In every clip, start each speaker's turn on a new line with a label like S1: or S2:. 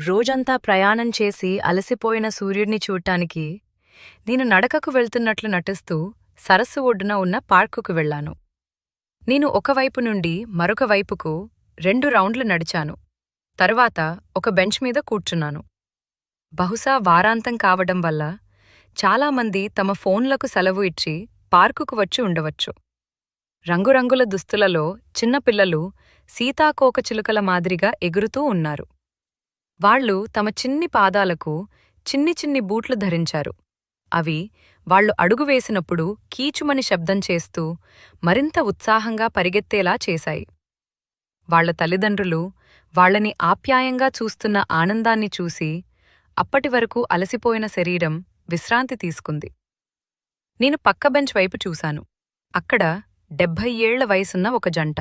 S1: రోజంతా ప్రయాణం చేసి అలసిపోయిన సూర్యుడిని చూడ్డానికి నేను నడకకు వెళ్తున్నట్లు నటిస్తూ సరస్సు ఒడ్డున ఉన్న పార్కుకు వెళ్లాను. నేను ఒకవైపు నుండి మరొక వైపుకు 2 రౌండ్లు నడిచాను. తరువాత ఒక బెంచ్ మీద కూర్చున్నాను. బహుశా వారాంతం కావడం వల్ల చాలామంది తమ ఫోన్లకు సెలవు ఇచ్చి పార్కుకు వచ్చి ఉండవచ్చు. రంగురంగుల దుస్తులలో చిన్నపిల్లలు సీతాకోకచిలుకల మాదిరిగా ఎగురుతూ ఉన్నారు. వాళ్లు తమ చిన్ని పాదాలకు చిన్ని చిన్ని బూట్లు ధరించారు. అవి వాళ్లు అడుగు వేసినప్పుడు కీచుమని శబ్దం చేస్తూ మరింత ఉత్సాహంగా పరిగెత్తేలా చేశాయి. వాళ్ల తల్లిదండ్రులు వాళ్లని ఆప్యాయంగా చూస్తున్న ఆనందాన్ని చూసి అప్పటివరకు అలసిపోయిన శరీరం విశ్రాంతి తీసుకుంది. నేను పక్క బెంచ్ వైపు చూశాను. అక్కడ 70 ఏళ్ల వయసున్న ఒక జంట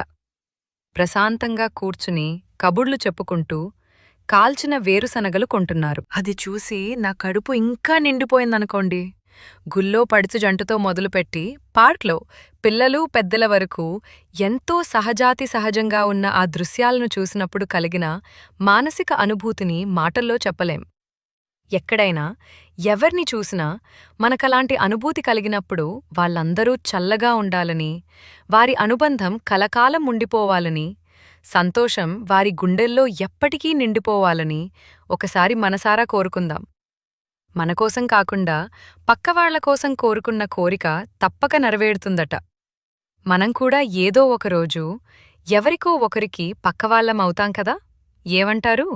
S1: ప్రశాంతంగా కూర్చుని కబుర్లు చెప్పుకుంటూ కాల్చిన వేరుశనగలు కొంటున్నారు. అది చూసి నా కడుపు ఇంకా నిండిపోయిందనుకోండి. గుల్లో పడుచు జంటతో మొదలుపెట్టి పార్క్లో పిల్లలు పెద్దల వరకు ఎంతో సహజంగా ఉన్న ఆ దృశ్యాలను చూసినప్పుడు కలిగిన మానసిక అనుభూతిని మాటల్లో చెప్పలేం. ఎక్కడైనా ఎవర్ని చూసినా మనకలాంటి అనుభూతి కలిగినప్పుడు వాళ్ళందరూ చల్లగా ఉండాలని, వారి అనుబంధం కలకాలం ఉండిపోవాలని, సంతోషం వారి గుండెల్లో ఎప్పటికీ నిండిపోవాలని ఒకసారి మనసారా కోరుకుందాం. మనకోసం కాకుండా పక్కవాళ్లకోసం కోరుకున్న కోరిక తప్పక నెరవేరుతుందట. మనం కూడా ఏదో ఒకరోజు ఎవరికో ఒకరికి పక్కవాళ్లం అవుతాం కదా. ఏమంటారు?